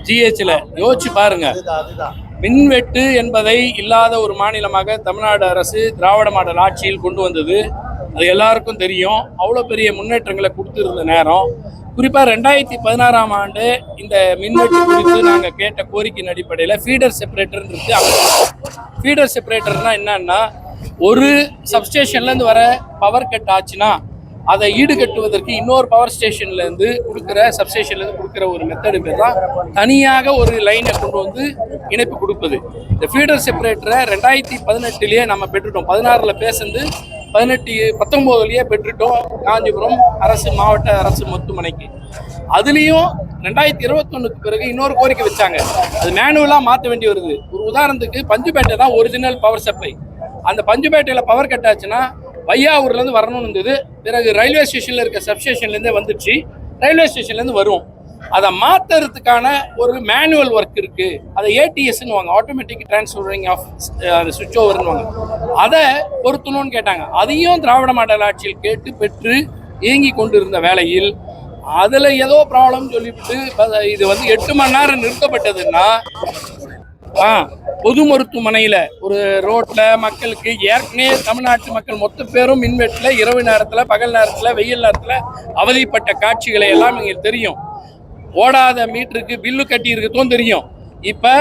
ஜிஹெச்ல யோசிச்சு பாருங்க. மின்வெட்டு என்பதை இல்லாத ஒரு மாநிலமாக தமிழ்நாடு அரசு திராவிட மாடல் ஆட்சியில் கொண்டு வந்தது. அது எல்லாருக்கும் தெரியும். அவ்வளோ பெரிய முன்னேற்றங்களை கொடுத்துருந்த நேரம், குறிப்பாக 2016ஆம் ஆண்டு இந்த மின்வெட்டு குறித்து நாங்கள் கேட்ட கோரிக்கையின் அடிப்படையில் ஃபீடர் செப்பரேட்டர் இருக்கு. ஃபீடர் செப்பரேட்டர்னா என்னன்னா, ஒரு சப்ஸ்டேஷன்லேருந்து வர பவர் கட் ஆச்சுன்னா அதை ஈடுகட்டுவதற்கு இன்னொரு பவர் ஸ்டேஷன்லேருந்து கொடுக்குற சப்ஸ்டேஷன்லேருந்து கொடுக்குற ஒரு மெத்தடு பேர் தான் தனியாக ஒரு லைனை கொண்டு வந்து இணைப்பு கொடுப்பது. இந்த ஃபீடர் செப்பரேட்டரை 2018 நம்ம பெற்றுட்டோம். 16 பேசுந்து 19 பெற்றுட்டோம் காஞ்சிபுரம் அரசு மாவட்ட அரசு மருத்துவமனைக்கு. அதுலேயும் 2021 பிறகு இன்னொரு கோரிக்கை வச்சாங்க. அது மேனுவலாக மாற்ற வேண்டி வருது. ஒரு உதாரணத்துக்கு பஞ்சுப்பேட்டை தான் ஒரிஜினல் பவர் சப்ளை. அந்த பஞ்சுப்பேட்டையில் பவர் கட் ஆச்சுன்னா வையாவூர்லேருந்து வரணும்னு இருந்தது. பிறகு ரயில்வே ஸ்டேஷனில் இருக்க சப்ஸ்டேஷன்லேருந்தே வந்துடுச்சு. ரயில்வே ஸ்டேஷன்லேருந்து வரும். அதை மாற்றுறதுக்கான ஒரு மேனுவல் ஒர்க் இருக்குது. அதை ஏடிஎஸ்ன்னு வாங்க, ஆட்டோமேட்டிக் டிரான்ஸ்ஃபரிங் ஆஃப் சுவிட்ச் ஓவர்னு வாங்க. அதை பொருத்தணும்னு கேட்டாங்க. அதையும் திராவிட மாடல் ஆட்சியில் கேட்டு பெற்று இயங்கி கொண்டு இருந்த வேளையில் அதில் ஏதோ ப்ராப்ளம் சொல்லிவிட்டு இது 8 மணி நேரம் நிறுத்தப்பட்டதுன்னா, பொது மருத்துவமனையில் ஒரு ரோட்டில் மக்களுக்கு ஏற்கனவே தமிழ்நாட்டு மக்கள் மொத்த பேரும் மின்வெட்டில் இரவு நேரத்தில், பகல் நேரத்தில், வெயில் நேரத்தில் அவதிப்பட்ட காட்சிகளை எல்லாம் எங்களுக்கு தெரியும். ஓடாத மீட்டருக்கு பில்லு கட்டி இருக்கதும் தெரியும். இப்போ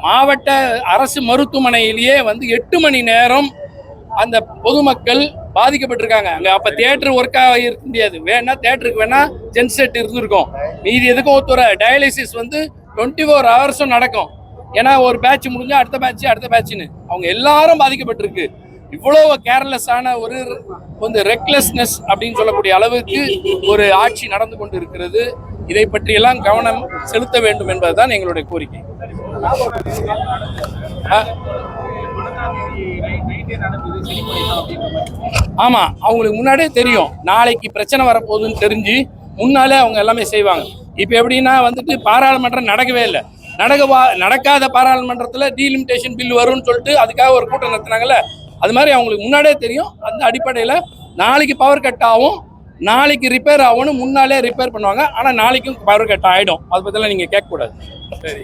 மாவட்ட அரசு மருத்துவமனையிலேயே 8 மணி நேரம் அந்த பொதுமக்கள் பாதிக்கப்பட்டிருக்காங்க. அங்கே அப்போ தேட்டர் ஒர்க்காக இருக்க முடியாது. வேணா தேட்டருக்கு வேணா ஜென்செட் இருந்திருக்கும். மீதி எதுக்கும் ஒத்துற டயாலிசிஸ் 24 ஹவர்ஸும் நடக்கும். ஏன்னா ஒரு பேட்ச் முடிஞ்சா அடுத்த பேட்ச்னு அவங்க எல்லாரும் பாதிக்கப்பட்டிருக்கு. இவ்வளோ கேர்லெஸ்ஸான ஒரு ரெக்லெஸ்னஸ் அப்படின்னு சொல்லக்கூடிய அளவுக்கு ஒரு ஆட்சி நடந்து கொண்டு இருக்கிறது. இதை பற்றியெல்லாம் கவனம் செலுத்த வேண்டும் என்பதுதான் எங்களுடைய கோரிக்கை. ஆமா, அவங்களுக்கு முன்னாடியே தெரியும் நாளைக்கு பிரச்சனை வரப்போகுதுன்னு தெரிஞ்சு முன்னாலே அவங்க எல்லாமே செய்வாங்க. இப்போ எப்படின்னா பாராளுமன்றம் நடக்கவே இல்லை. நடக்காத பாராளுமன்றத்தில் டீலிமிட்டேஷன் பில் வரும்னு சொல்லிட்டு அதுக்காக ஒரு கூட்டம் நடத்தினாங்கல்ல, அது மாதிரி அவங்களுக்கு முன்னாடியே தெரியும். அந்த அடிப்படையில் நாளைக்கு பவர் கட் ஆகும், நாளைக்கு ரிப்பேர் ஆகும்னு முன்னாலே ரிப்பேர் பண்ணுவாங்க. ஆனால் நாளைக்கும் பவர் கட் ஆகிடும். அதை பற்றிலாம் நீங்கள் கேட்கக்கூடாது. சரி.